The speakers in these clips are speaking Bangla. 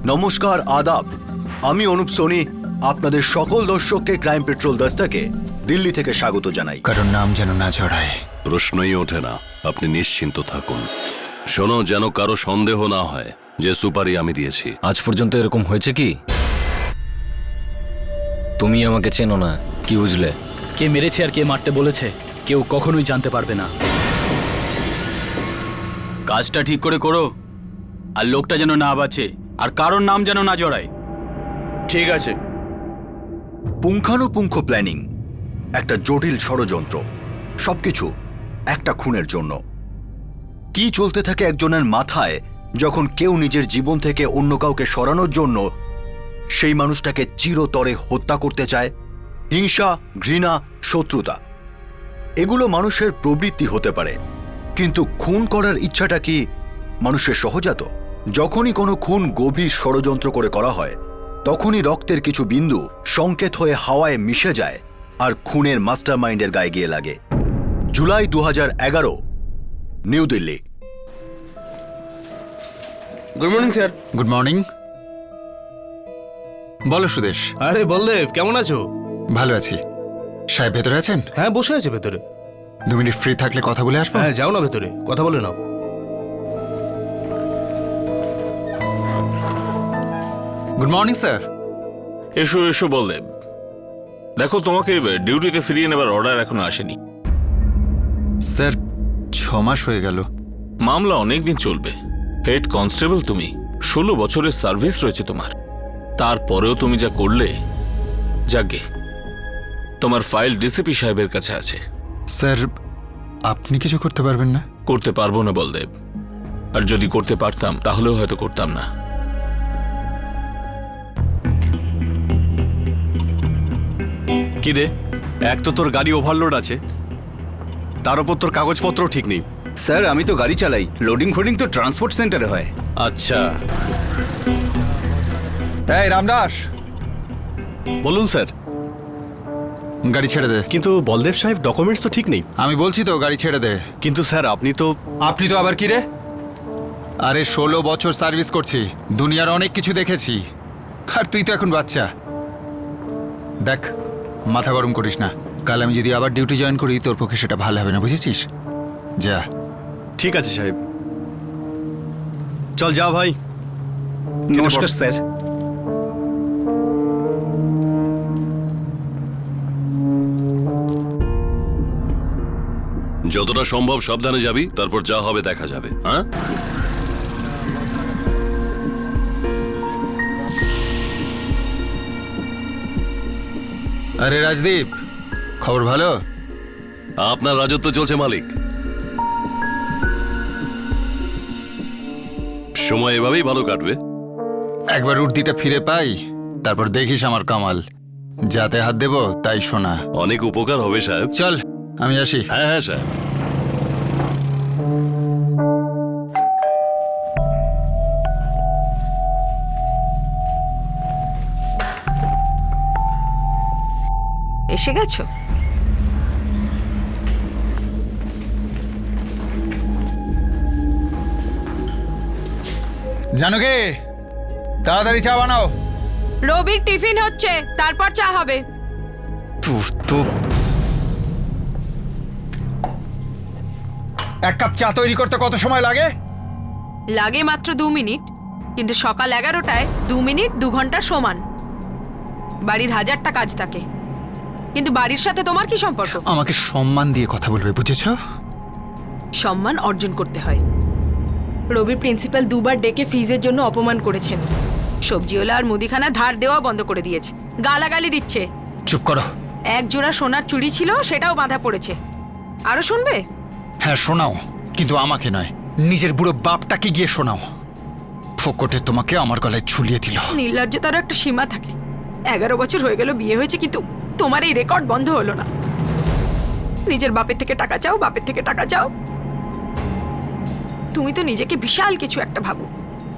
নমস্কার, আদাব। আমি অনুপ সোনি আপনাদের সকল দর্শককে ক্রাইম পেট্রোল দস্তাকে দিল্লি থেকে স্বাগত জানাই। কারণ নাম যেন না জড়ায়। প্রশ্নই ওঠে না, আপনি নিশ্চিন্ত থাকুন। শোনো, যেন কারো সন্দেহ না হয় যে সুপারি আমি দিয়েছি। আজ পর্যন্ত এরকম হয়েছে কি? তুমি আমাকে চেনো না, কি বুঝলে? কে মেরেছে আর কে মারতে বলেছে কেউ কখনোই জানতে পারবে না। কাজটা ঠিক করে করো, আর লোকটা যেন না বাঁচে, আর কারোর নাম যেন না জড়ায়। ঠিক আছে। পুঙ্খানুপুঙ্খ প্ল্যানিং, একটা জটিল ষড়যন্ত্র, সবকিছু একটা খুনের জন্য। কি চলতে থাকে একজনের মাথায় যখন কেউ নিজের জীবন থেকে অন্য কাউকে সরানোর জন্য সেই মানুষটাকে চিরতরে হত্যা করতে চায়? হিংসা, ঘৃণা, শত্রুতা, এগুলো মানুষের প্রবৃত্তি হতে পারে, কিন্তু খুন করার ইচ্ছাটা কি মানুষের সহজাত? যখনই কোনো খুন গভীর ষড়যন্ত্র করে করা হয়, তখনই রক্তের কিছু বিন্দু সংকেত হয়ে হাওয়ায় মিশে যায় আর খুনের মাস্টারমাইন্ডের গায়ে গিয়ে লাগে। July 2011, new Delhi. Good morning sir. Good morning. বলো সুদেশ। আরে বলদেব, কেমন আছো? ভালো আছি। সাহেব ভেতরে আছেন? হ্যাঁ, বসে আছে ভেতরে। 2 মিনিট ফ্রি থাকলে কথা বলে আসবো। হ্যাঁ, যাও না ভেতরে, কথা বলে নাও। Good morning sir. এসো এসো বলদেব। দেখো, তোমাকে ডিউটিতে ফিরিয়ে নেবার অর্ডার এখনো আসেনি। স্যার 6 মাস হয়ে গেল। মামলা অনেকদিন চলবে। হেড কনস্টেবল তুমি, 16 বছরের সার্ভিস রয়েছে তোমার। তারপরেও তুমি যা করলে, যাগে তোমার ফাইল ডিসিপি সাহেবের কাছে আছে। স্যার আপনি কিছু করতে পারবেন না? করতে পারবো না বলদেব, আর যদি করতে পারতাম তাহলেও হয়তো করতাম না। কি রে, এক তো তোর গাড়ি ওভারলোড আছে, তার উপর তোর কাগজপত্র ঠিক নেই। স্যার, আমি তো গাড়ি চালাই, লোডিং ফোডিং তো ট্রান্সপোর্ট সেন্টারে হয়। আচ্ছা, এই রামদাস, বলুন স্যার। গাড়ি ছেড়ে দে। কিন্তু বলদেব সাহেব, ডকুমেন্টস তো ঠিক নেই। আমি বলছি তো গাড়ি ছেড়ে দে। কিন্তু স্যার আপনি তো আবার কি রে? আরে 16 বছর সার্ভিস করছি, দুনিয়ার অনেক কিছু দেখেছি, আর তুই তো এখন বাচ্চা। দেখ, মাথা গরম করিস না। কাল আমি যদি আবার ডিউটি জয়েন করি, তোর পক্ষে সেটা ভালো হবে না, বুঝেছিস? যা। ঠিক আছে সাহেব, চল যা ভাই। নমস্কার স্যার। যতটা সম্ভব সাবধানে যাবি, তারপর যা হবে দেখা যাবে। হ্যাঁ, আরে রাজদীপ, খবর ভালো? আপনার রাজত্ব চলছে মালিক। সময় এভাবেই ভালো কাটবে। একবার উর্দিটা ফিরে পাই, তারপর দেখিস আমার কামাল। যাতে হাত দেব তাই শোনা। অনেক উপকার হবে সাহেব। চল আমি আসি। হ্যাঁ হ্যাঁ সাহেব। এসে গেছো? জানো কে, তাড়াতাড়ি চা বানাও। রবির টিফিন হচ্ছে, তারপর চা হবে। তোর তো এক কাপ চা তৈরি করতে কত সময় লাগে? লাগে মাত্র 2 মিনিট, কিন্তু সকাল 11টায় 2 মিনিট 2 ঘন্টা সমান। বাড়ির 1000টা কাজ থাকে, কিন্তু বাড়ির সাথে তোমার কি সম্পর্ক? আমাকে সম্মান দিয়ে কথা বলবে, বুঝেছো? সম্মান অর্জন করতে হয়। রবি প্রিন্সিপাল 2 বার ডেকে ফিজের জন্য অপমান করেছেন। সবজিওয়ালা আর মুদিখানা ধার দেওয়া বন্ধ করে দিয়েছে, গালাগালি দিচ্ছে। চুপ করো। এক জোড়া সোনার চুড়ি ছিল, সেটাও বাঁধা পড়েছে। আরো শুনবে? হ্যাঁ শোনাও, কিন্তু আমাকে নয়, নিজের বুড়ো বাপটাকে গিয়ে শোনাও। ফোকটে তোমাকে আমার গলায় ঝুলিয়ে দিল। নির্লজ্জতারও একটা সীমা থাকে। 11 বছর হয়ে গেল বিয়ে হয়েছে, কিন্তু তোমার এই রেকর্ড বন্ধ হলো না। নিজের বাপের থেকে টাকা চাও, বাপের থেকে টাকা চাও। তুমি তো নিজেকে বিশাল কিছু একটা ভাবো,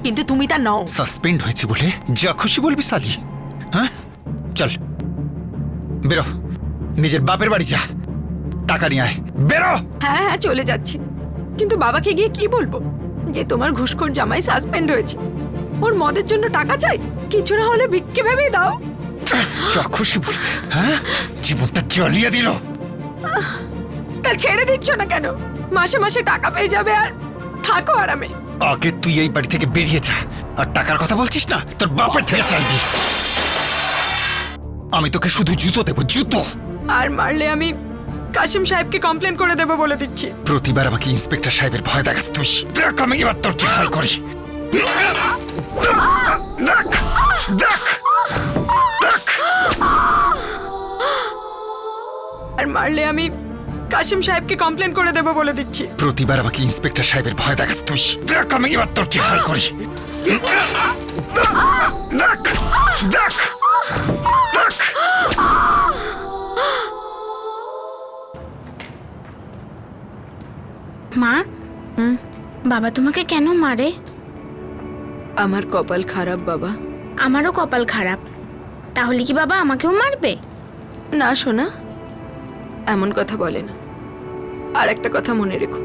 কিন্তু তুমি তা নও। সাসপেন্ড হয়েছে বলে যা খুশি বলবি সালি? হ্যাঁ, চল বেরো, নিজের বাপের বাড়ি যা, টাকা নিয়ে আয়, বেরো। হ্যাঁ হ্যাঁ চলে যাচ্ছি, কিন্তু বাবাকে গিয়ে কি বলবো যে তোমার ঘুষখোর জামাই সাসপেন্ড হয়েছে? ওর মদের জন্য টাকা চাই, কিছু না হলে ভিক্ষে ভেবেই দাও। যা খুশি বলবে। হ্যাঁ, জীবনটা জ্বালিয়ে দিল। তা ছেড়ে দিচ্ছ না কেন? মাসে মাসে টাকা পেয়ে যাবে আর থাকো আরামে। আগে তুই এই বাড়ি থেকে বেরিয়ে যা। আর টাকার কথা বলছিস না, তোর বাপের থেকে চাইবি। আমি তোকে শুধু জুতো দেবো, জুতো। আর মারলে আমি কাশিম সাহেবকে কমপ্লেন করে দেবো বলে দিচ্ছি। প্রতিবার আমাকে ইন্সপেক্টর সাহেবের ভয় দেখাস তুই। দেখ আমি এবার তোর কি হাল করি। দেখ দেখ দেখ। আর মারলে আমি কাশিম সাহেবকে কমপ্লেন করে দেবো বলে দিচ্ছি। প্রতিবার আমাকে ইন্সপেক্টর সাহেবের ভয় দেখাস তুই। দেখ আমি এবার তোর কি হাল করি। দেখ দেখ দেখ। মা, বাবা তোমাকে কেন মারে? আমার কপাল খারাপ বাবা। আমারও কপাল খারাপ। তাহলে কি বাবা আমাকেও মারবে? না সোনা, এমন কথা বলে না। আর একটা কথা মনে রেখো,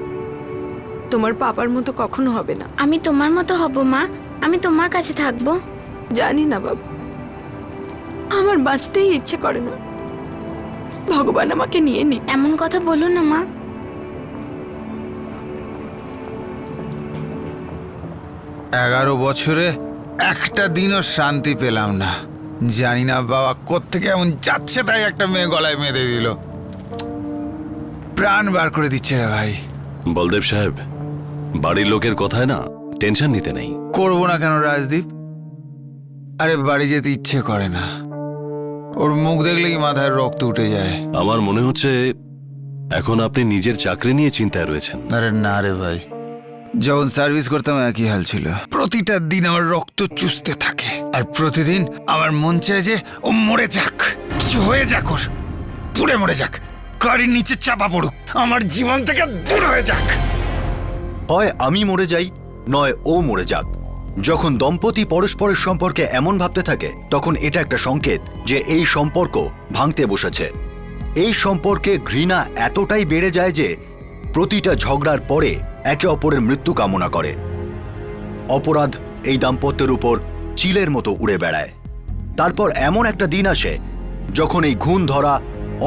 তোমার পাপার মতো কখনো হবে না। আমি তোমার মতো হব মা, আমি তোমার কাছে থাকবো। জানি না বাবা, আমার বাঁচতেই ইচ্ছে করে না। ভগবান আমাকে নিয়ে নি। এমন কথা বলো না মা। এগারো বছরে একটা দিনও শান্তি পেলাম না। জানি না বাবা কোত্থেকে এমন যাচ্ছে তাই একটা মেয়ে গলায় বেঁধে দিল। প্রাণ বার করে দিচ্ছে রে ভাই। বলদেব সাহেব, বাড়ির লোকের কথায় না টেনশন নিতে নেই। করবো না কেন রাজদীপ? আরে বাড়ি যেতে ইচ্ছে করে না। ওর মুখ দেখলেই মাথায় রক্ত উঠে যায়। আমার মনে হচ্ছে এখন আপনি নিজের চাকরি নিয়ে চিন্তায় রয়েছেন। আরে না রে ভাই, যখন সার্ভিস করতাম একই হাল ছিল। প্রতিটা দিন আমার রক্ত চুষতে থাকে, আর প্রতিদিন আমার মন চায় যে ও মরে যাক, কিছু হয়ে যাক, ওর পুড়ে মরে যাক, গাড়ির নিচে চাপা পড়ুক, আমার জীবন থেকে দূর হয়ে যাক। হয় আমি মরে যাই, নয় ও মরে যাক। যখন দম্পতি পরস্পরের সম্পর্কে এমন ভাবতে থাকে, তখন এটা একটা সংকেত যে এই সম্পর্ক ভাঙতে বসেছে। এই সম্পর্কে ঘৃণা এতটাই বেড়ে যায় যে প্রতিটা ঝগড়ার পরে একে অপরের মৃত্যু কামনা করে। অপরাধ এই দাম্পত্যের উপর চিলের মতো উড়ে বেড়ায়। তারপর এমন একটা দিন আসে যখন এই ঘুণ ধরা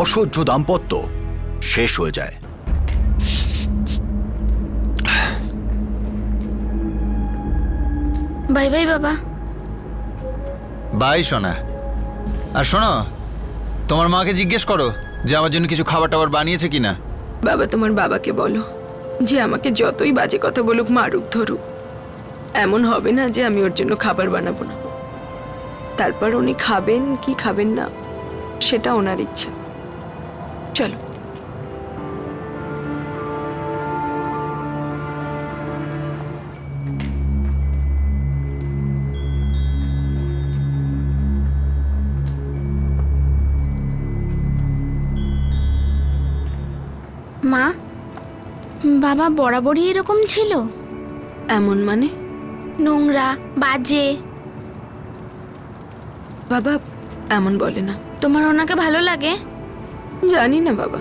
অসহ্য দাম্পত্য শেষ হয়ে যায়। বাই বাই বাবা। বাই সোনা। আর শোনো, তোমার মাকে জিজ্ঞেস করো যে আমার জন্য কিছু খাবার টাবার বানিয়েছে কিনা। বাবা, তোমার বাবাকে বলো যে আমাকে যতই বাজে কথা বলুক, মারুক ধরুক, এমন হবে না যে আমি ওর জন্য খাবার বানাবো না। তারপর উনি খাবেন কি খাবেন না সেটা ওনার ইচ্ছা। চলো। মা, বাবা বরাবরই এরকম ছিল? এমন মানে? নোংরা, বাজে। বাবা এমন বলে না। তোমার ওনাকে ভালো লাগে? জানি না বাবা।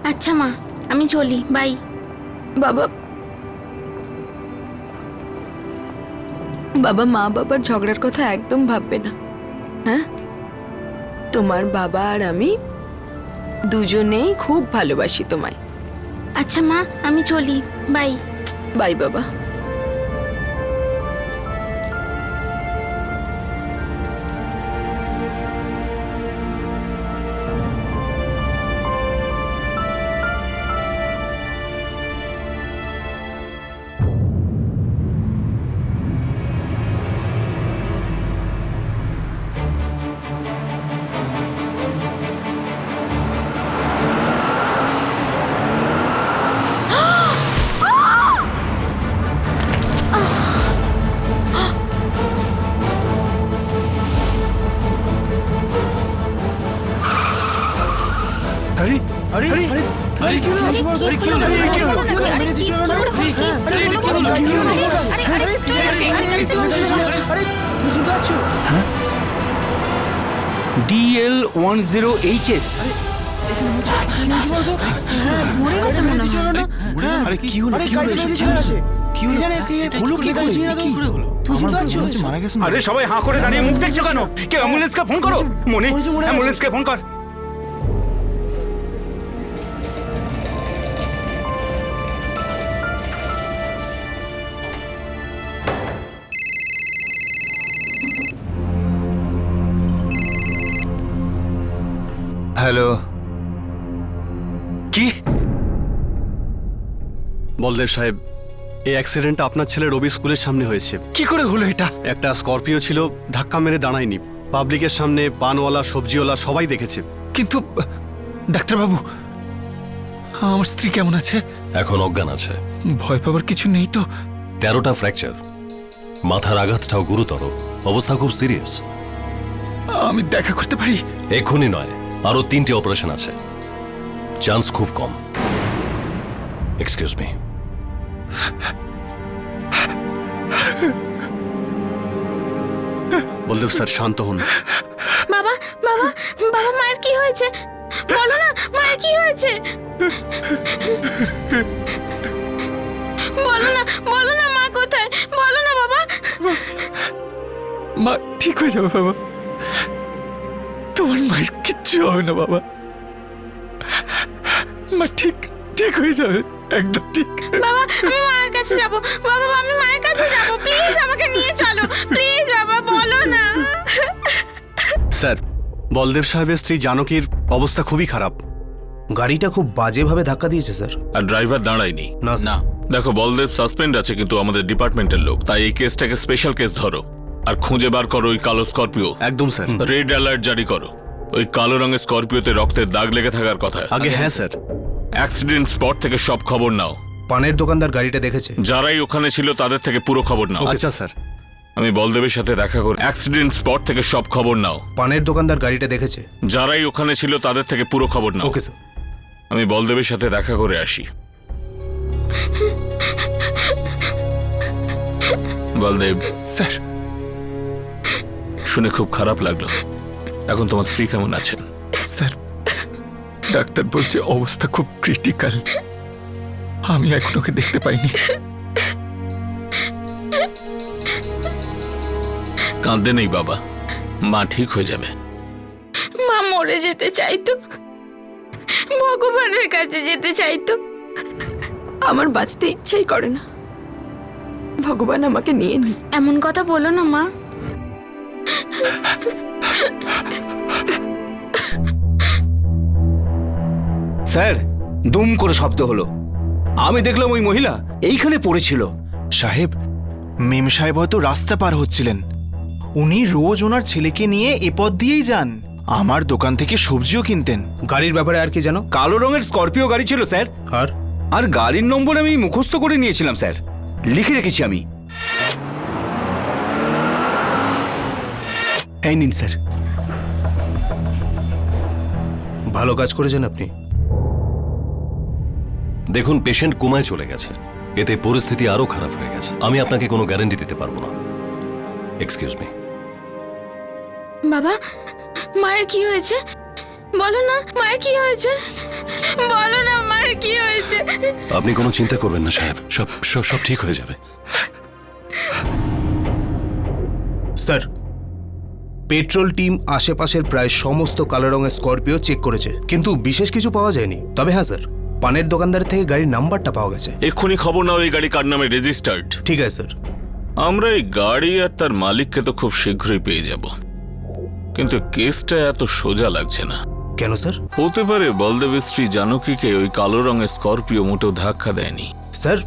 আচ্ছা মা, আমি চলি, বাই। বাবা, বাবা মা বাবার ঝগড়ার কথা একদম ভাববে না। হ্যাঁ, তোমার বাবা আর আমি দুজনেই খুব ভালোবাসি তোমায়। আচ্ছা মা, আমি চলি, বাই। বাই বাবা। DL10HS। মরে গেছে মনে হয়। আরে কি হলো? কি হলো কি করে তুই মারা গেছে? আরে সবাই হাঁ করে দাঁড়িয়ে মুখ দেখছো কেন? কেউ অ্যাম্বুলেন্সকে ফোন করো। মনি, অ্যাম্বুলেন্সকে ফোন কর। হ্যালো, কি? বলদেব সাহেব, এই অ্যাক্সিডেন্টটা আপনার ছেলে রবি স্কুলের সামনে হয়েছে। কি করে হলো এটা? একটা স্করপিও ছিল, ধাক্কা মেরে দাঁড়ায়নি। পাবলিকের সামনে পানওয়ালা, সবজিওয়ালা সবাই দেখেছে। কিন্তু ডাক্তারবাবু, আমার স্ত্রী কেমন আছে? এখন অজ্ঞান আছে। ভয় পাবার কিছু নেই তো? 13টা ফ্র্যাকচার, মাথার আঘাতটাও গুরুতর, অবস্থা খুব সিরিয়াস। আমি দেখা করতে পারি? এক্ষুনি নয়, আরো 3টে অপারেশন আছে, চান্স খুব কম। Excuse me. বলদেব স্যার, শান্ত হন। বাবা বাবা বাবা মায়ের কি হয়েছে? বলো না, মায়ের কি হয়েছে? বলো না মা কোথায়? বলো না বাবা। মা ঠিক হয়ে যাবে বাবা, তোমার মায়ের কিচ্ছু হবে না বাবা। মা ঠিক ঠিক হয়ে যাবে, একদম ঠিক। বাবা আমি মায়ের কাছে যাব। বাবা আমি মায়ের কাছে যাব, প্লিজ আমাকে নিয়ে চলো প্লিজ বাবা, বলো না। স্যার, বলদেব সাহেবের স্ত্রী জানকীর অবস্থা খুবই খারাপ। গাড়িটা খুব বাজেভাবে ধাক্কা দিয়েছে স্যার। আর ড্রাইভার দাঁড়ায়নি। না না, দেখো, বলদেব সাসপেন্ড আছে কিন্তু আমাদের ডিপার্টমেন্টের লোক, তাই এই কেসটাকে স্পেশাল কেস ধরো আর খুঁজে বার করো ওই কালো স্করপিও। একদম স্যার। রেড অ্যালার্ট জারি করো। ওই কালো রঙের স্করপিওতে রক্তের দাগ লেগে থাকার কথা। আগে হ্যাঁ স্যার। অ্যাক্সিডেন্ট স্পট থেকে সব খবর নাও। পানের দোকানদার গাড়িটা দেখেছে। যারাই ওখানে ছিল তাদের থেকে পুরো খবর নাও। আচ্ছা স্যার। আমি বলদেবের সাথে দেখা করে অ্যাক্সিডেন্ট স্পট থেকে সব খবর নাও। পানের দোকানদার গাড়িটা দেখেছে। যারাই ওখানে ছিল তাদের থেকে পুরো খবর নাও। Okay sir. আমি বলদেবের সাথে দেখা করে আসি। বলদেব স্যার, শুনে খুব খারাপ লাগলো। এখন তোমার স্ত্রী কেমন আছেন? স্যার ডাক্তার বলছে অবস্থা খুব ক্রিটিক্যাল। আমি এখন ওকে দেখতে পাইনি। কাঁদতে নেই বাবা, মা ঠিক হয়ে যাবে। মা মরে যেতে চাইতো, ভগবানের কাছে যেতে চাইতো। আমার বাঁচতে ইচ্ছেই করে না। ভগবান আমাকে নিয়ে নি। এমন কথা বলো না মা। স্যার, দুম করে শব্দ হলো। আমি দেখলাম ওই মহিলা এইখানে পড়েছিল। সাহেব, মেম সাহেব হয়তো রাস্তা পার হচ্ছিলেন। উনি রোজ ওনার ছেলেকে নিয়ে এ পথ দিয়েই যান। আমার দোকান থেকে সবজিও কিনতেন। গাড়ির ব্যাপারে আর কি জানো? কালো রঙের স্করপিও গাড়ি ছিল স্যার। আর গাড়ির নম্বর আমি মুখস্থ করে নিয়েছিলাম স্যার, লিখে রেখেছি আমি। এই নিন স্যার। ভালো কাজ করেছেন আপনি। দেখুন, পেশেন্ট কোমায় চলে গেছে, এতে পরিস্থিতি আরো খারাপ হয়ে গেছে। আমি আপনাকে কোনো গ্যারান্টি দিতে পারবো না। Excuse me. বাবা মায়ের কি হয়েছে? বলো না মায়ের কি হয়েছে? বলো না মায়ের কি হয়েছে? আপনি কোনো চিন্তা করবেন না সাহেব, সব সব সব ঠিক হয়ে যাবে। স্যার, পেট্রোল টিম আশেপাশের প্রায় সমস্ত কালো রঙের স্করপিও চেক করেছে, কিন্তু বিশেষ কিছু পাওয়া যায়নি। তবে হ্যাঁ স্যার, পানের দোকানদার থেকে গাড়ির নাম্বারটা পাওয়া গেছে। এক্ষুনি খবর নাও এই গাড়ি কার নামে রেজিস্টার্ড। ঠিক আছে স্যার। আমরা এই গাড়ি আর তার মালিককে তো খুব শীঘ্রই পেয়ে যাব, কিন্তু কেসটা এত সোজা লাগছে না। কেন স্যার? হতে পারে বলদেবের স্ত্রী জানকীকে ওই কালো রঙের স্করপিও মোটেও ধাক্কা দেয়নি। স্যার,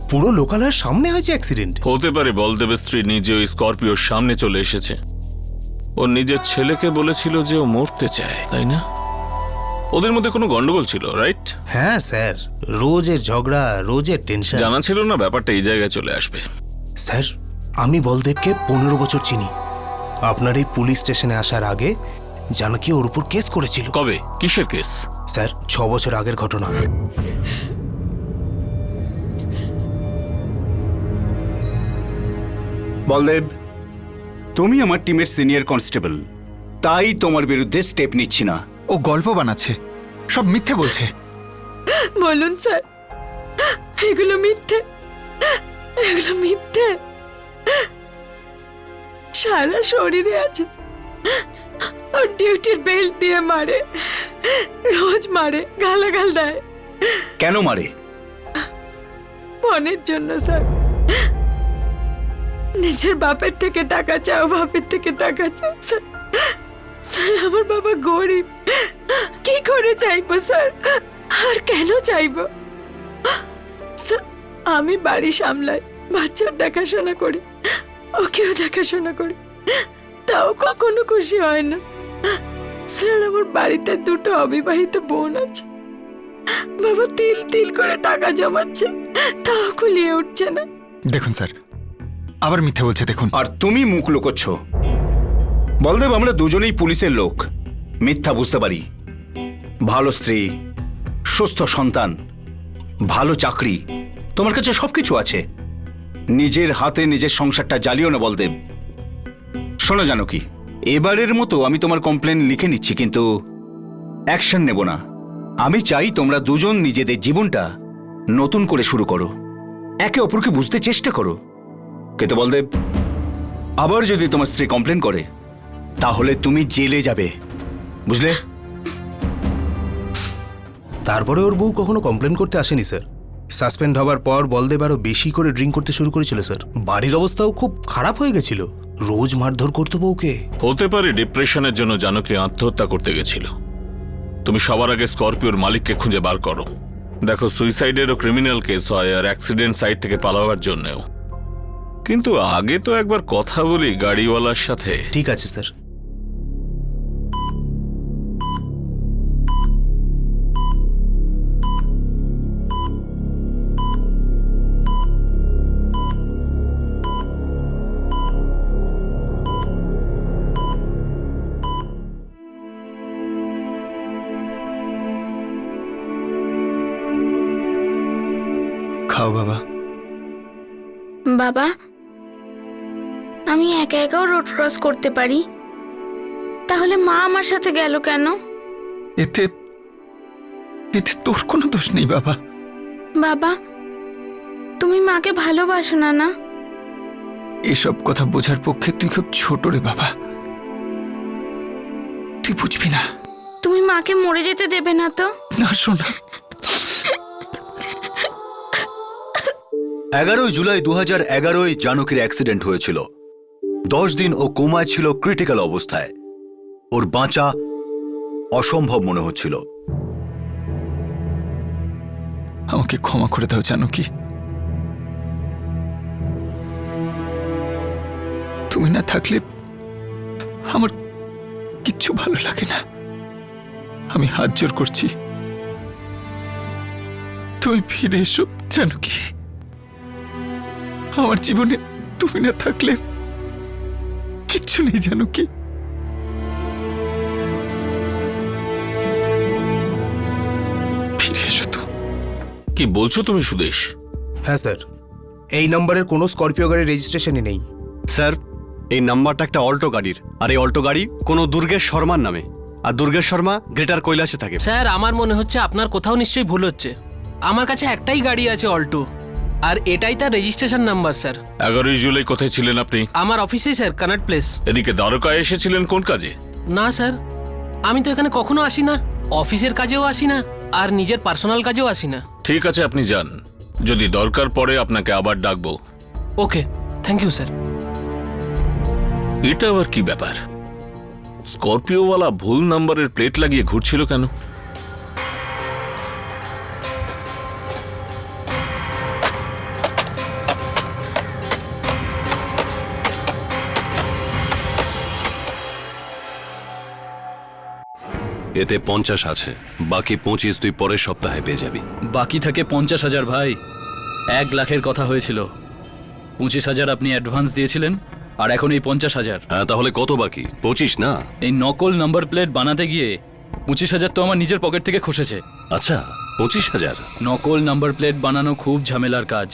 পুরো লোকালয়ের সামনে হয়েছে অ্যাক্সিডেন্ট। হতে পারে বলদেবের স্ত্রী নিজে ওই স্করপিওর সামনে চলে এসেছে। ও নিজের ছেলেকে বলেছিল যে ও মরতে চায়, তাই না? ওদের মধ্যে কোনো গন্ডগোল ছিল, রাইট? হ্যাঁ স্যার, রোজের ঝগড়া, রোজের টেনশন। জানা ছিল না ব্যাপারটা এই জায়গায় চলে আসবে। স্যার, আমি বলদেবকে 15 বছর চিনি। আপনার এই পুলিশ স্টেশনে আসার আগে জানকী ওর উপর কেস করেছিল। কবে? কিসের কেস? স্যার, 6 বছর আগের ঘটনা। বলদেব, তুমি আমার টিমের সিনিয়র কনস্টেবল, তাই তোমার বিরুদ্ধে স্টেপ নিচ্ছি না। ও গল্প বানাচ্ছে, সব মিথ্যে বলছে। বলুন স্যার, এগুলো মিথ্যে। এগুলো মিথ্যে। সারা শরীরে আছে। ওর ডিউটির বেল্ট দিয়ে মারে, রোজ মারে, গালাগাল দেয়। কেন মারে? মনের জন্য স্যার। নিজের বাপের থেকে টাকা চাও, বাপের থেকে টাকা চাও স্যার। স্যার আমার বাবা গরিব, কি করে চাইবো স্যার? আর কেন চাইবো স্যার? আমি বাড়ি সামলাই, বাচ্চার দেখাশোনা করি, ওকেও দেখাশোনা করি, তাও কখনো খুশি হয় না স্যার। আমার বাড়িতে দুটো অবিবাহিত বোন আছে, বাবা তিল তিল করে টাকা জমাচ্ছে, তাও কুলিয়ে উঠছে না। দেখুন স্যার, আবার মিথ্যে বলছে দেখুন। আর তুমি মুখ লুকোচ্ছ। বলদেব, আমরা দুজনেই পুলিশের লোক, মিথ্যা বুঝতে পারি। ভালো স্ত্রী, সুস্থ সন্তান, ভালো চাকরি, তোমার কাছে সবকিছু আছে। নিজের হাতে নিজের সংসারটা জ্বালিও না বলদেব। শোনো জানো কি, এবারের মতো আমি তোমার কমপ্লেন লিখে নিচ্ছি, কিন্তু অ্যাকশন নেব না। আমি চাই তোমরা দুজন নিজেদের জীবনটা নতুন করে শুরু করো, একে অপরকে বুঝতে চেষ্টা করো। কিন্তু বলদেব, আবার যদি তোমার স্ত্রী কমপ্লেন করে তাহলে তুমি জেলে যাবে, বুঝলে? তারপরে ওর বউ কখনো কমপ্লেন করতে আসেনি স্যার। সাসপেন্ড হবার পর বলদেব আরো বেশি করে ড্রিঙ্ক করতে শুরু করেছিল স্যার। বাড়ির অবস্থাও খুব খারাপ হয়ে গেছিল, রোজ মারধর করতো বউকে। হতে পারে ডিপ্রেশনের জন্য জানকী আত্মহত্যা করতে গেছিল। তুমি সবার আগে স্করপিওর মালিককে খুঁজে বার করো। দেখো, সুইসাইডেরও ক্রিমিনাল কেস হয়, আর অ্যাক্সিডেন্ট সাইট থেকে পালাবার জন্যও। কিন্তু আগে তো একবার কথা বলি গাড়িওয়ালার সাথে। ঠিক আছে স্যার। খাও বাবা। বাবা, আমি একা একাও রোড ক্রস করতে পারি, তাহলে মা আমার সাথে গেল কেন? এতে এতে তোর কোনো দোষ নেই বাবা। বাবা, তুমি মাকে ভালোবাসো না? না, এসব কথা বোঝার পক্ষে তুই খুব ছোট রে বাবা, তুই বুঝবি না। তুমি মাকে মরে যেতে দেবে না তো? না শোনা, 11 জুলাই 2011 জানকীর অ্যাক্সিডেন্ট হয়েছিল। 10 দিন ও কোমায় ছিল, ক্রিটিক্যাল অবস্থায়। ওর বাঁচা অসম্ভব মনে হচ্ছিল। আমাকে ক্ষমা করে দাও জানকী। তুমি না থাকলে আমার কিচ্ছু ভালো লাগে না। আমি হাত জোর করছি, তুমি ফিরে এসো জানকী। আমার জীবনে তুমি না থাকলে কিচ্ছু নেই জানকী। ফিরে এসো তো। কি বলছো তুমি সুদেশ? হ্যাঁ স্যার, এই নম্বরের কোনো স্করপিও গাড়ির রেজিস্ট্রেশনই নেই। স্যার, এই নাম্বারটা একটা অল্টো গাড়ির, আর এই অল্টো গাড়ি কোনো দুর্গেশ শর্মার নামে, আর দুর্গেশ শর্মা গ্রেটার কৈলাসে থাকে। স্যার, আমার মনে হচ্ছে আপনার কোথাও নিশ্চয়ই ভুল হচ্ছে। আমার কাছে একটাই গাড়ি আছে, অল্টো, আর এটাই তার রেজিস্ট্রেশন নাম্বার স্যার। 11 জুলাই কোথায় ছিলেন আপনি? আমার অফিসে স্যার, কানাট প্লেস। এদিকে দ্বারকায় এসেছিলেন কোন কাজে? না স্যার, আমি তো এখানে কখনো আসি না, অফিসের কাজেও আসি না, আর নিজের পার্সোনাল কাজেও আসি না। ঠিক আছে, আপনি যান, যদি দরকার পড়ে আপনাকে আবার ডাকবো। ওকে, থ্যাংক ইউ স্যার। এটা আবার কি ব্যাপার? স্করপিওওয়ালা ভুল নাম্বারের প্লেট লাগিয়ে ঘুরছিল কেন? এতে 50 আছে, বাকি 25 তুই পরের সপ্তাহে পেয়ে যাবি। বাকি থাকে 50,000 ভাই। 1 লাখের কথা হয়েছিল, 25,000 আপনি অ্যাডভান্স দিয়েছিলেন, আর এখন এই 50,000। হ্যাঁ, তাহলে কত বাকি? 25 না? এই নকল নাম্বার প্লেট বানাতে গিয়ে 25,000 তো আমার নিজের পকেট থেকে খসেছে। আচ্ছা, 25,000? নকল নাম্বার প্লেট বানানো খুব ঝামেলার কাজ।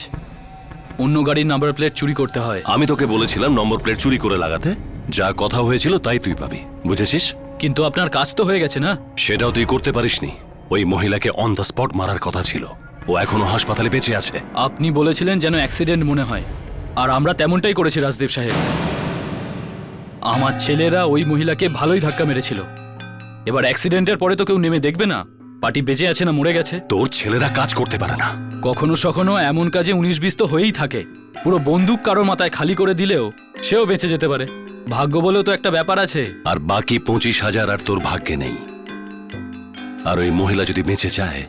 অন্য গাড়ির নাম্বার প্লেট চুরি করতে হয়। আমি তোকে বলেছিলাম নম্বর প্লেট চুরি করে লাগাতে, যা কথা হয়েছিল তাই তুই পাবি, বুঝেছিস? কিন্তু আপনার কাজ তো হয়ে গেছে না? সেটাও তুই করতে পারিসনি। ওই মহিলাকে অন দ্য স্পট মারার কথা ছিল, ও এখনো হাসপাতালে বেঁচে আছে। আপনি বলেছিলেন যেন অ্যাক্সিডেন্ট মনে হয়, আর আমরা তেমনটাই করেছি রাজদেব সাহেব। আমার ছেলেরা ওই মহিলাকে ভালোই ধাক্কা মেরেছিল। এবার অ্যাক্সিডেন্টের পরে তো কেউ নেমে দেখবে না পার্টি বেঁচে আছে না মরে গেছে। তোর ছেলেরা কাজ করতে পারে না। কখনো সখনো এমন কাজে 19-20 তো হয়েই থাকে। পুরো বন্দুক কারোর মাথায় খালি করে দিলেও সেও বেঁচে যেতে পারে। ভাগ্য বলেও তো একটা ব্যাপার আছে। আর বাকি 25,000 আর তোর ভাগ্যে নেই। আর ওই মহিলা যদি বেঁচে যায়,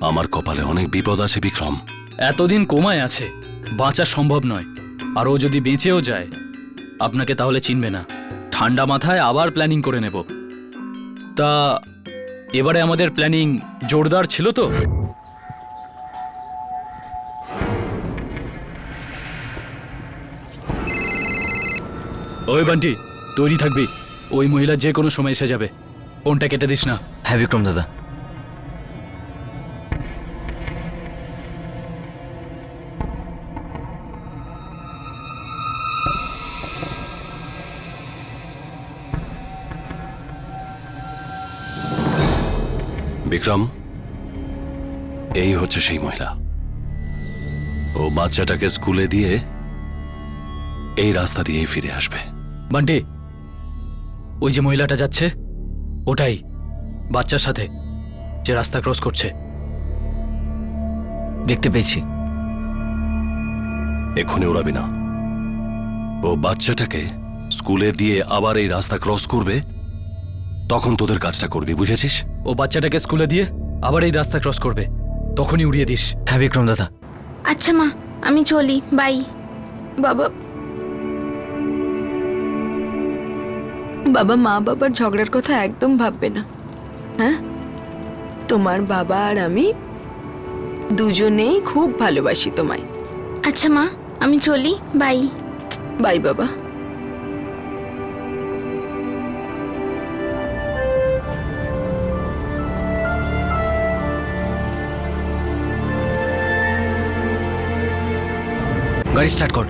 আমার কপালে অনেক বিপদ আছে বিক্রম। এতদিন কোমায় আছে, বাঁচা সম্ভব নয়। আর ও যদি বেঁচেও যায়, আপনাকে তাহলে চিনবে না। ঠান্ডা মাথায় আবার প্ল্যানিং করে নেব। তা এবারে আমাদের প্ল্যানিং জোরদার ছিল তো? ওই বান্টি, তৈরি থাকবি। ওই মহিলা যে কোনো সময় এসে যাবে। ফোনটা কেটে দিস না। হ্যাঁ বিক্রম দাদা। বিক্রম, এই হচ্ছে সেই মহিলা। ও বাচ্চাটাকে স্কুলে দিয়ে এই রাস্তা দিয়েই ফিরে আসবে। বান্টি, ওই যে মহিলাটা যাচ্ছে ওটাই বাচ্চার সাথে যে রাস্তা ক্রস করছে। দেখতে পেয়েছি। এক্ষুনি উড়াবি না। ও বাচ্চাটাকে স্কুলে দিয়ে আবার এই রাস্তা ক্রস করবে, তখন তোদের কাজটা করবি, বুঝেছিস? ও বাচ্চাটাকে স্কুলে দিয়ে আবার এই রাস্তা ক্রস করবে, তখনই উড়িয়ে দিস। হ্যাঁ বিক্রম দাদা। আচ্ছা মা, আমি চলি, বাই। বাবা, বাবা, মা বাবার ঝগড়ার কথা একদম ভাববে না। হ্যাঁ, তোমার বাবা আর আমি দুজনেই খুব ভালোবাসি তোমায়। আচ্ছা মা, আমি চলি, বাই। বাই বাবা। গাড়ি স্টার্ট কর।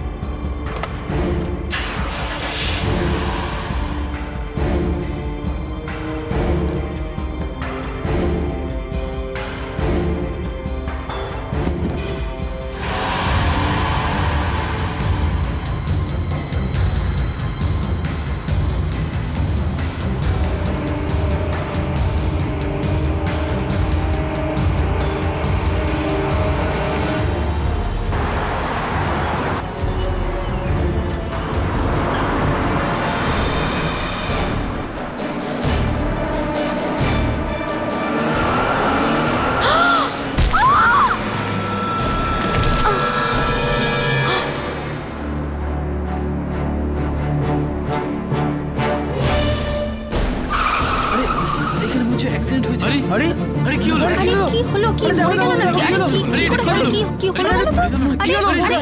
অ্যাক্সিডেন্ট হয়েছে। আরে আরে কি হলো? আরে কি হলো? কি মরে গেল নাকি? আরে কি করে হলো? কি হলো বলো তো? আরে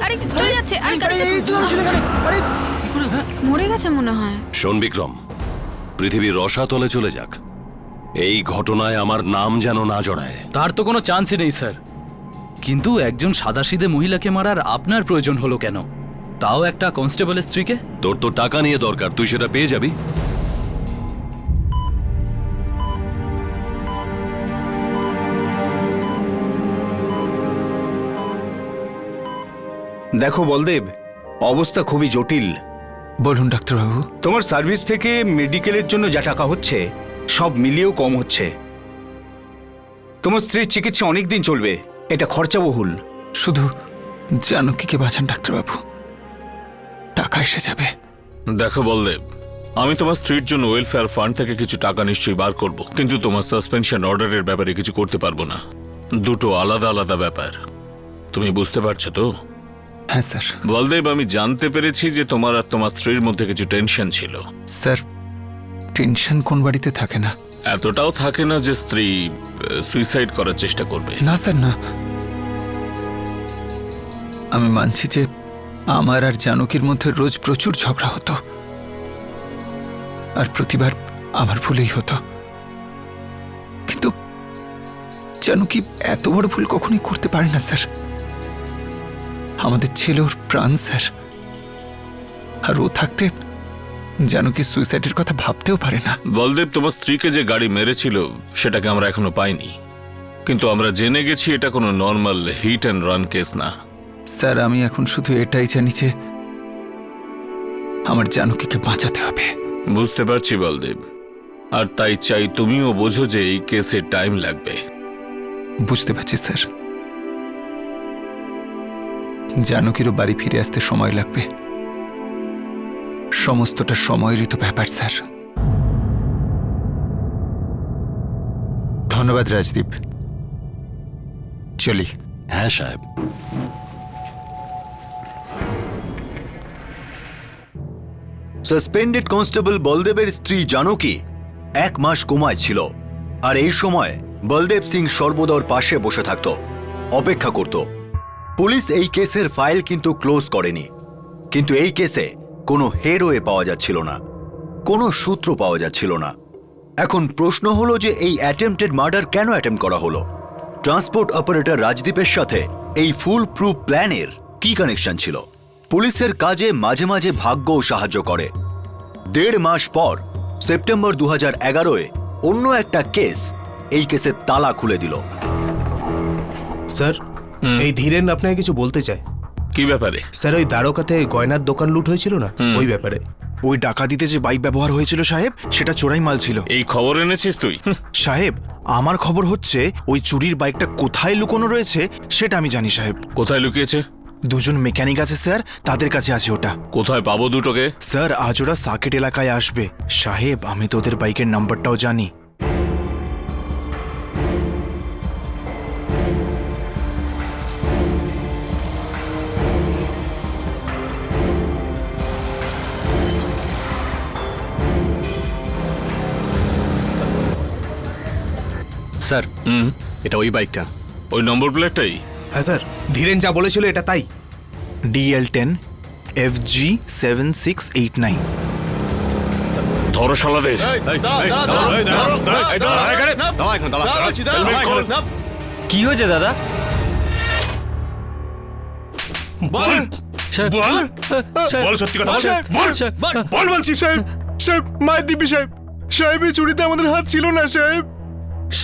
আরে চলে যাচ্ছে। আরে গাড়ি মরে গেছে মনে হয়। শোন বিক্রম, পৃথিবীর রসাতলে চলে যাক, এই ঘটনায় আমার নাম যেন না জড়ায়। তার তো কোনো চান্সই নেই স্যার। কিন্তু একজন সাদাসিধে মহিলাকে মারার আপনার প্রয়োজন হলো কেন? তাও একটা কনস্টেবলের স্ত্রীকে। তোর তো টাকা নিয়ে দরকার, তুই সেটা পেয়ে যাবি। দেখো বলদেব, অবস্থা খুবই জটিল। বলুন ডাক্তারবাবু। তোমার সার্ভিস থেকে মেডিকেলের জন্য যা টাকা হচ্ছে সব মিলিয়েও কম হচ্ছে। তোমার স্ত্রীর চিকিৎসা অনেক দিন চলবে, এটা খরচাবহুল। শুধু জানকীকে বাঁচান ডাক্তারবাবু, টাকা এসে যাবে। দেখো বলদেব, আমি তোমার স্ত্রীর জন্য ওয়েলফেয়ার ফান্ড থেকে কিছু টাকা নিশ্চয়ই বার করব, কিন্তু তোমার সাসপেনশন অর্ডারের ব্যাপারে কিছু করতে পারবো না। দুটো আলাদা আলাদা ব্যাপার, তুমি বুঝতে পারছো তো? হ্যাঁ স্যার। বলদেব, আমি জানতে পেরেছি যে তোমার আর তোমার স্ত্রীর মধ্যে কিছু টেনশন ছিল। স্যার, টেনশন কোন বাড়িতে থাকে না? এতটাও থাকে না যে স্ত্রী সুইসাইড করার চেষ্টা করবে। না স্যার, না। আমি মানছি যে আমার আর জানকীর মধ্যে রোজ প্রচুর ঝগড়া হতো, আর প্রতিবার আমার ভুলেই হতো। কিন্তু জানকী এত বড় ভুল কখনোই করতে পারে না স্যার। আমাদের ছেলে ওর প্রাণ স্যার, আর ও থাকতে জানকী সুইসাইডের কথা ভাবতেও পারে না। বলদেব, তোমার স্ত্রীকে যে গাড়ি মেরেছিল সেটাকে আমরা এখনো পাইনি। কিন্তু আমরা জেনে গেছি এটা কোনো normal hit and run case না। স্যার আমি এখন শুধু এটাই জানি যে আমার জানকীকে বাঁচাতে হবে। বুঝতে পারছি বলদেব, আর তাই চাই তুমিও বোঝো যে এই কেসে টাইম লাগবে। বুঝতে পারছি স্যার, জানকীরও বাড়ি ফিরে আসতে সময় লাগবে। সমস্তটা সময়েরই তো ব্যাপার স্যার। ধন্যবাদ রাজদীপ, চলি। হ্যাঁ সাহেব। সাসপেন্ডেড কনস্টেবল বলদেবের স্ত্রী জানকী 1 মাস কোমায় ছিল, আর এই সময় বলদেব সিং সর্বদার পাশে বসে থাকত, অপেক্ষা করত। পুলিশ এই কেসের ফাইল কিন্তু ক্লোজ করেনি, কিন্তু এই কেসে কোনো হেডওয়ে পাওয়া যাচ্ছিল না, কোনো সূত্র পাওয়া যাচ্ছিল না। এখন প্রশ্ন হলো যে এই অ্যাটেম্পটেড মার্ডার কেন অ্যাটেম্প করা হলো? ট্রান্সপোর্ট অপারেটর রাজদীপের সাথে এই ফুল প্রুফ প্ল্যানের কি কানেকশন ছিল? পুলিশের কাজে মাঝে মাঝে ভাগ্যও সাহায্য করে। 1.5 মাস পর সেপ্টেম্বর 2011-এ অন্য একটা কেস এই কেসের তালা খুলে দিল। স্যার, এই ধীরেন আপনাকে কিছু বলতে চায়। কি ব্যাপারে? স্যার, ওই দ্বারকাতে গয়নার দোকান লুট হয়েছিল না, ওই ব্যাপারে। ওই ডাকাতিতে যে বাইক ব্যবহার হয়েছিল সাহেব, সেটা চোরাই মাল ছিল। এই খবর এনেছিস তুই? সাহেব, আমার খবর হচ্ছে ওই চুরির বাইকটা কোথায় লুকোনো রয়েছে সেটা আমি জানি সাহেব। কোথায় লুকিয়েছে? 2জন মেকানিক আছে স্যার, তাদের কাছে আছে ওটা। কোথায় পাবো দুটোকে? স্যার, আজ ওরা সার্কিট এলাকায় আসবে। সাহেব, আমি তো ওদের বাইকের নাম্বারটাও জানি। স্যার, এটা ওই বাইকটা। ওই নম্বর প্লেটটাই? হ্যাঁ স্যার, ধীরেন যা বলেছিল এটা তাই। DL10 FG 7689। ধরো শালাদের। কি হয়েছে দাদা? বল সত্যি কথা, বল বলছি। সাহেব, সাহেব, মায়ের দিব্যি সাহেব, সাহেব এই চুরিতে আমাদের হাত ছিল না সাহেব।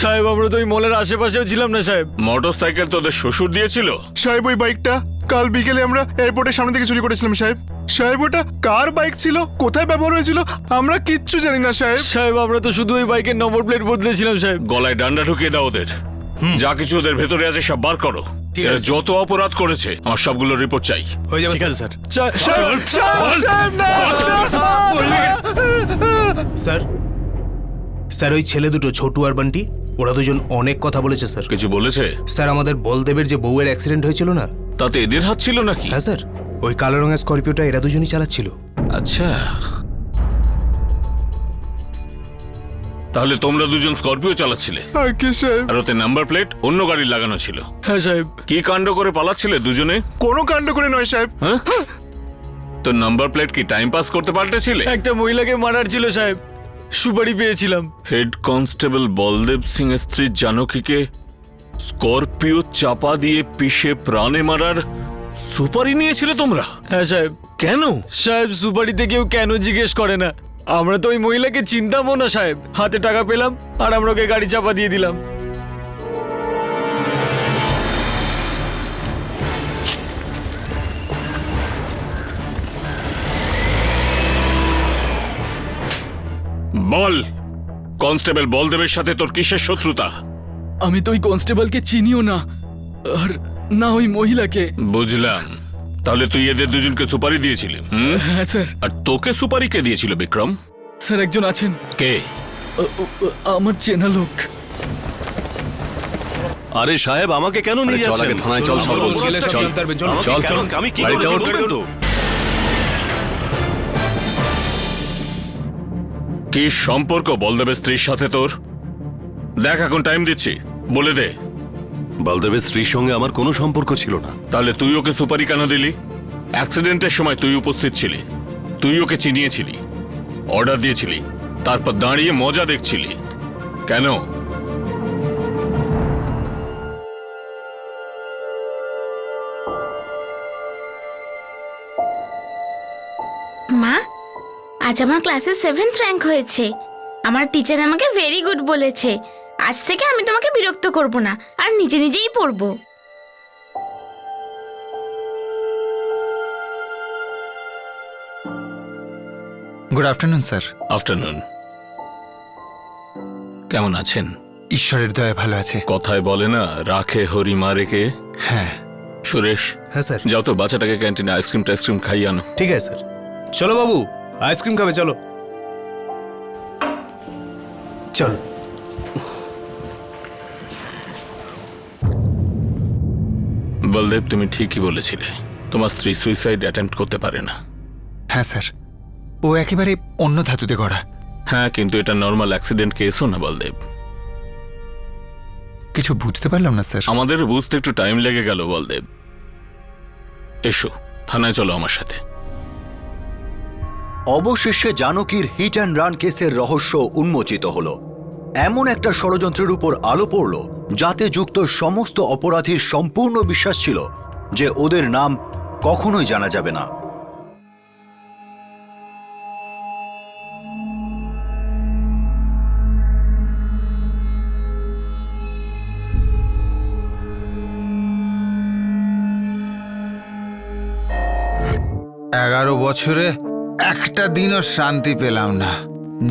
সাহেব, আমরা তো ওই মলের আশেপাশেও ছিলাম না সাহেব। মোটর সাইকেল তোদের শ্বশুর দিয়েছিল? সাহেব, ওই বাইকটা কাল বিকেলে আমরা এয়ারপোর্টের সামনে থেকে চুরি করেছিলাম সাহেব। সাহেব, ওটা কার বাইক ছিল, কোথায় ব্যবহার হয়েছিল, আমরা কিচ্ছু জানি না সাহেব। সাহেব, আমরা তো শুধু ওই বাইকের নম্বর প্লেট বদলেছিলাম সাহেব। গলায় ডান্ডা ঢুকিয়ে দাও ওদের। যা কিছু ওদের ভেতরে আছে সব বার করো। এরা যত অপরাধ করেছে আমার সবগুলো রিপোর্ট চাই। হয়ে যাবে। ঠিক আছে স্যার। স্যার, স্যার, ওই ছেলে দুটো ছোটু আর বান্টি, ওরা দুজন অনেক কথা বলেছে স্যার। কিছু বলেছে? স্যার, আমাদের বলদেবের যে বউয়ের অ্যাক্সিডেন্ট হয়েছিল না, তাতে এদের হাত ছিল নাকি? হ্যাঁ স্যার, ওই কালো রঙের স্করপিওটা এরা দুজনই চালাচ্ছিল। আচ্ছা, তাহলে তোমরা দুজন স্করপিও চালাচ্ছিলে? আর ওতে নাম্বার প্লেট অন্য গাড়ির লাগানো ছিল? হ্যাঁ সাহেব। কি কাণ্ড করে পালাচ্ছিলে দুজনে? কোনো কাণ্ড করে নয় সাহেব। হ্যাঁ? তো নাম্বার প্লেট কি টাইম পাস করতে পাল্টেছিলে? একটা মহিলাকে মারার ছিল সাহেব, সুপারি পেয়েছিলাম। হেড কনস্টেবল বলদেব সিং এর স্ত্রী জানকীকে স্করপিও চাপা দিয়ে পিষে প্রাণে মারার সুপারি নিয়েছিলে তোমরা? হ্যাঁ সাহেব। কেন? সাহেব, সুপারিতে কেউ কেন জিজ্ঞেস করে না। আমরা তো ওই মহিলাকে চিনতামও না সাহেব। হাতে টাকা পেলাম আর আমরা ওকে গাড়ি চাপা দিয়ে দিলাম। বল, কনস্টেবল বলদেবের সাথে তোর কিসের শত্রুতা? আমি তো ওই কনস্টেবলকে চিনিও না, আর না ওই মহিলাকে। বুঝলাম, তাহলে তুই এদের দুজনকে সুপারি দিয়েছিলি? হ্যাঁ স্যার। আর তোকে সুপারি কে দিয়েছিল বিক্রম? স্যার, একজন আছেন। কে? আমার চেনা লোক। আরে সাহেব, আমাকে কেন নিয়ে চল যাচ্ছেন? আগে থানায় চল। চল চল চল। আমি কি গাড়িটা ওর করেছি তো? কি সম্পর্ক বলদেবের স্ত্রীর সাথে তোর? দেখ, এখন টাইম দিচ্ছি, বলে দে। বলদেবের স্ত্রীর সঙ্গে আমার কোনো সম্পর্ক ছিল না। তাহলে তুই ওকে সুপারি কেন দিলি? অ্যাক্সিডেন্টের সময় তুই উপস্থিত ছিলি, তুই ওকে চিনিয়েছিলি, অর্ডার দিয়েছিলি, তারপর দাঁড়িয়ে মজা দেখছিলি। কেন? মা, আজ আমার ক্লাসে 7th র্যাঙ্ক হয়েছে। আমার টিচার আমাকে ভেরি গুড বলেছে। আজ থেকে আমি তোমাকে বিরক্ত করব না, আর নিজে নিজেই পড়বো। Good afternoon sir. আফটারনুন। কেমন আছেন? ঈশ্বরের দয়া ভালো আছে। কথায় বলে না, রাখে হরি মারে কে। হ্যাঁ সুরেশ, হ্যাঁ স্যার। যাও তো বাচ্চাটাকে ক্যান্টিনে আইসক্রিম টাইসক্রিম খাইয়ে আনো। ঠিক আছে স্যার। চলো বাবু, আইসক্রিম খাবে, চলো চলো। বলদেব, তুমি ঠিকই বলেছিলে, তোমার স্ত্রী সুইসাইড অ্যাটেম্প্ট করতে পারে না। হ্যাঁ স্যার, ও একেবারে অন্য ধাতুতে গড়া। হ্যাঁ, কিন্তু এটা নর্মাল অ্যাক্সিডেন্ট কেসও না বলদেব। কিছু বুঝতে পারলাম না স্যার। আমাদের বুঝতে একটু টাইম লেগে গেল বলদেব। এসো, থানায় চলো আমার সাথে। অবশেষে জানকীর হিট অ্যান্ড রান কেসের রহস্য উন্মোচিত হল। এমন একটা ষড়যন্ত্রের উপর আলো পড়ল যাতে যুক্ত সমস্ত অপরাধীর সম্পূর্ণ বিশ্বাস ছিল যে ওদের নাম কখনোই জানা যাবে না। এগারো বছরে একটা দিনও শান্তি পেলাম না।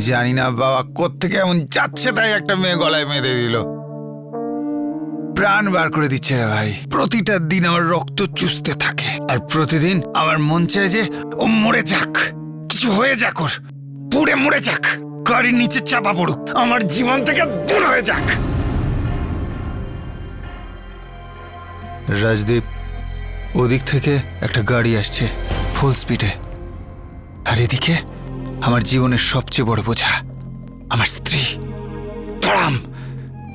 জানি না বাবা কোত্থেকে এমন যাচ্ছে তাই একটা মেয়ে গলায় বেঁধে দিল। প্রাণ বার করে দিচ্ছে রে ভাই। প্রতিটা দিন আমার রক্ত চুষতে থাকে, আর প্রতিদিন আমার মন চায় যে ও মরে যাক, কিছু হয়ে যাক, ওর পুড়ে মরে যাক, গাড়ির নিচে চাপা পড়ুক, আমার জীবন থেকে দূর হয়ে যাক। রাজদীপ, ওদিক থেকে একটা গাড়ি আসছে ফুল স্পিডে, আর এদিকে আমার জীবনের সবচেয়ে বড় বোঝা আমার স্ত্রী। ধরাম,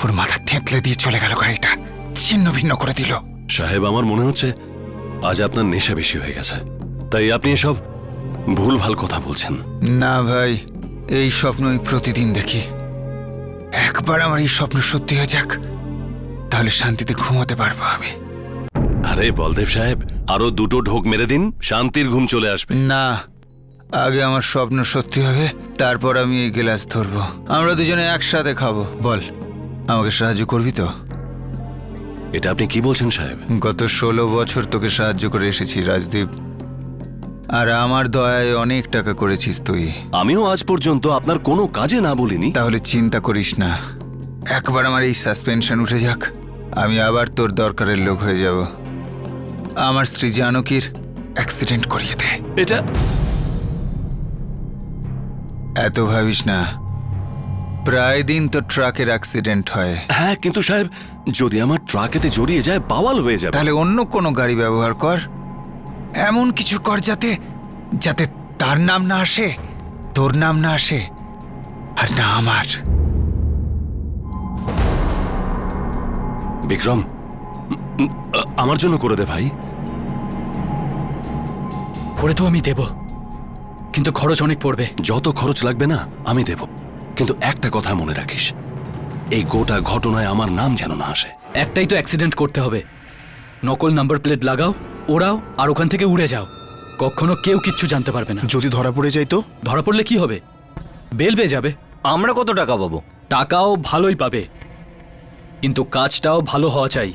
ওর মাথা থেঁতলে দিয়ে চলে গেল গাড়িটা, ছিন্ন ভিন্ন করে দিল। সাহেব, আমার মনে হচ্ছে আজ আপনার নেশা বেশি হয়ে গেছে, তাই আপনি এসব ভুলভাল কথা বলছেন। না ভাই, এই স্বপ্নই প্রতিদিন দেখি। একবার আমার এই স্বপ্ন সত্যি হয়ে যাক, তাহলে শান্তিতে ঘুমোতে পারবো আমি। আরে বলদেব সাহেব, আরো দুটো ঢোক মেরে দিন, শান্তির ঘুম চলে আসবে। না, আগে আমার স্বপ্ন সত্যি হবে, তারপর আমি এই গ্লাস ধরবো। আমরা দুজনে একসাথে খাবো। বল, আমাকে সাহায্য করবি তো? এটা আপনি কি বলছেন সাহেব? গত 16 বছর তোকে সাহায্য করে এসেছি রাজদীপ, আর আমার দয়ায় অনেক টাকা করেছিস তুই। আমিও আজ পর্যন্ত আপনার কোনো কাজে না বলিনি। তাহলে চিন্তা করিস না, একবার আমার এই সাসপেনশন উঠে যাক, আমি আবার তোর দরকারের লোক হয়ে যাব। আমার স্ত্রী জানকীর অ্যাক্সিডেন্ট করিয়ে দে। এটা এত ভাবিস না, প্রায় দিন তো ট্রাকের অ্যাক্সিডেন্ট হয়। হ্যাঁ, কিন্তু সাহেব, যদি আমার ট্রাকেতে জড়িয়ে যায় বাওয়াল হয়ে যাবে। তাহলে অন্য কোনো গাড়ি ব্যবহার কর, এমন কিছু কর যাতে যাতে তার নাম না আসে, তোর নাম না আসে, আর না আমার। বিক্রম, আমার জন্য করে দে ভাই। করে তো আমি দেব, কিন্তু খরচ অনেক পড়বে। যত খরচ লাগবে না আমি দেব, কিন্তু একটা কথা মনে রাখিস, এই গোটা ঘটনায় আমার নাম যেন না আসে। একটাই তো অ্যাক্সিডেন্ট করতে হবে, নকল নাম্বার প্লেট লাগাও, ওরাও, আর ওখান থেকে উড়ে যাও। কখনো কেউ কিচ্ছু জানতে পারবে না। যদি ধরা পড়ে যায় তো? ধরা পড়লে কি হবে? বেল পেয়ে যাবে। আমরা কত টাকা পাবো? টাকাও ভালোই পাবে, কিন্তু কাজটাও ভালো হওয়া চাই,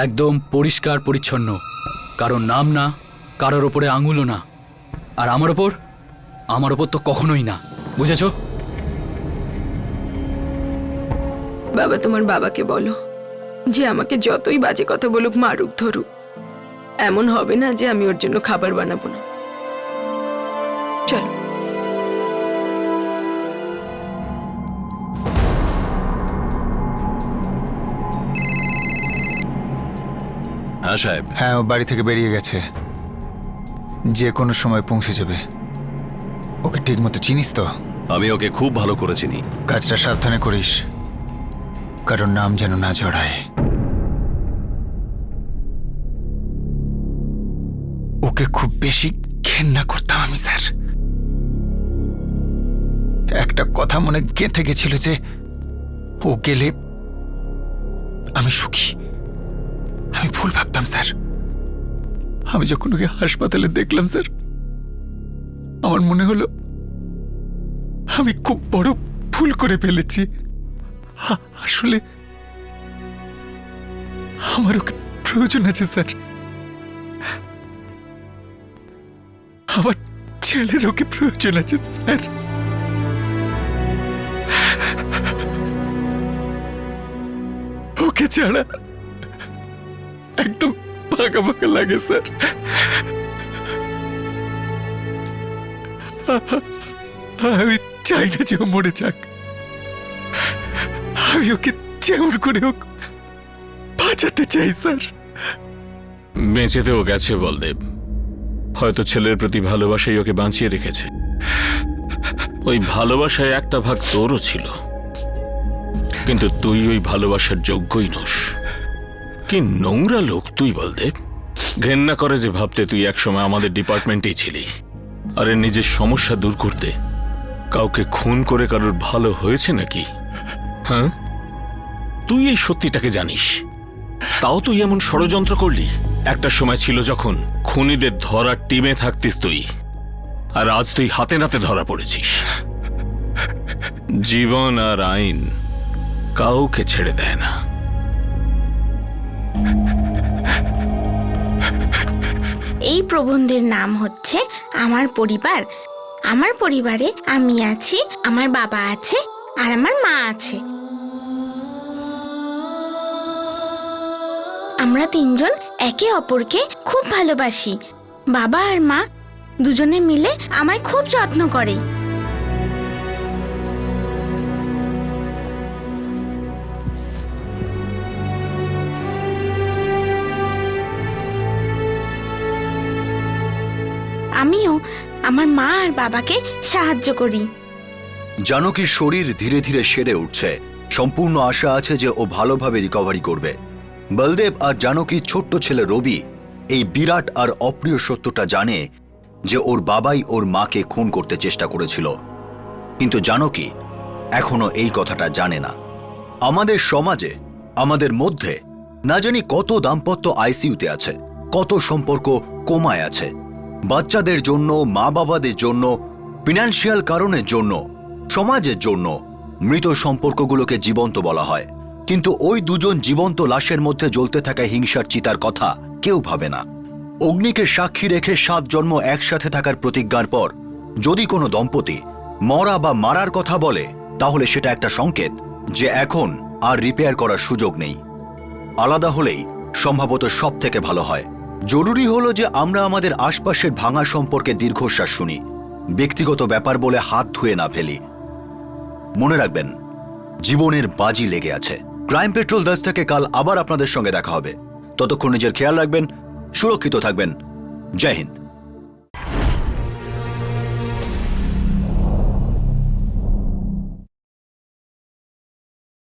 একদম পরিষ্কার পরিচ্ছন্ন, কারোর নাম না, কারোর ওপরে আঙুলও না, আর আমার ওপর তো কখনোই না, বুঝেছো? বাবা, তোমার বাবাকে বলো যে আমাকে যতই বাজে কথা বলুক, মারুক, ধরুক, এমন হবে না যে আমি ওর জন্য খাবার বানাবো না। চলো। হ্যাঁ সাহেব। হ্যাঁ, ও বাড়ি থেকে বেরিয়ে গেছে, যে কোনো সময় পৌঁছে যাবে। ওকে ঠিক মতো চিনিস তো? আমি ওকে খুব ভালো করে চিনি। কাজটা সাবধানে করিস, কারণ নাম যেন না জড়ায়। ওকে খুব বেশি ঘেন্না করতাম আমি স্যার। একটা কথা মনে গেঁথে গেছিল যে ও গেলে আমি সুখী। আমি ভুল ভাবতাম স্যার। আমি যখন ওকে হাসপাতালে দেখলাম স্যার, আমার মনে হলো আমি খুব বড় ভুল করে ফেলেছি। আসলে আমার ওকে প্রয়োজন আছে স্যার। আমার ছেলের ওকে প্রয়োজন আছে স্যার। ওকে ছাড়া একদম ফাঁকা ফাঁকা লাগে স্যার। আমি চাই না যে ও মরে যাক। আমি ওকে যেমন করে হোক বাঁচাতে চাই স্যার। বেঁচেতেও গেছে বলদেব, হয়তো ছেলের প্রতি ভালোবাসাই ওকে বাঁচিয়ে রেখেছে। ওই ভালোবাসায় একটা ভাগ তোরও ছিল, কিন্তু তুই ওই ভালোবাসার যোগ্যই নোস। কি নোংরা লোক তুই বলদেব। ঘেন্না করে যে ভাবতে তুই একসময় আমাদের ডিপার্টমেন্টেই ছিলি, আরে নিজের সমস্যা দূর করতে কাউকে খুন করে কারোর ভালো হয়েছে নাকি? হ্যাঁ, তুই এই সত্যিটাকে জানিস, তাও তুই এমন ষড়যন্ত্র করলি। একটা সময় ছিল যখন খুনিদের ধরার টিমে থাকতিস তুই, আর আজ তুই হাতে নাতে ধরা পড়েছিস। জীবন আর আইন কাউকে ছেড়ে দেয় না। এই প্রবন্ধের নাম হচ্ছে আমার পরিবার। আমার পরিবারে আমি আছি, আমার বাবা আছে আর আমার মা আছে। আমরা তিনজন একে অপরকে খুব ভালোবাসি। বাবা আর মা দুজনে মিলে আমায় খুব যত্ন করে। আমিও আমার মা আর বাবাকে সাহায্য করি। জানকীর শরীর ধীরে ধীরে সেরে উঠছে। সম্পূর্ণ আশা আছে যে ও ভালোভাবে রিকভারি করবে। বলদেব আর জানকীর ছোট্ট ছেলে রবি এই বিরাট আর অপ্রিয় সত্যটা জানে যে ওর বাবাই ওর মাকে খুন করতে চেষ্টা করেছিল, কিন্তু জানকী এখনো এই কথাটা জানে না। আমাদের সমাজে, আমাদের মধ্যে না জানি কত দাম্পত্য আইসিইউতে আছে, কত সম্পর্ক কোমায় আছে। বাচ্চাদের জন্য, মা বাবাদের জন্য, ফিনান্সিয়াল কারণের জন্য, সমাজের জন্য মৃত সম্পর্কগুলোকে জীবন্ত বলা হয়, কিন্তু ওই দুজন জীবন্ত লাশের মধ্যে জ্বলতে থাকা হিংসার চিতার কথা কেউ ভাবে না। অগ্নিকে সাক্ষী রেখে 7 জন্ম একসাথে থাকার প্রতিজ্ঞার পর যদি কোনো দম্পতি মরা বা মারার কথা বলে, তাহলে সেটা একটা সংকেত যে এখন আর রিপেয়ার করার সুযোগ নেই। আলাদা হলেই সম্ভবত সব থেকে ভালো হয়। জরুরি হলো যে আমরা আমাদের আশপাশের ভাঙা সম্পর্কে দীর্ঘশ্বাস শুনি, ব্যক্তিগত ব্যাপার বলে হাত ধুয়ে না ফেলি। মনে রাখবেন, জীবনের বাজি লেগে আছে। ক্রাইম পেট্রোল 10 থেকে কাল আবার আপনাদের সঙ্গে দেখা হবে। ততক্ষণ নিজের খেয়াল রাখবেন, সুরক্ষিত থাকবেন। জয় হিন্দ।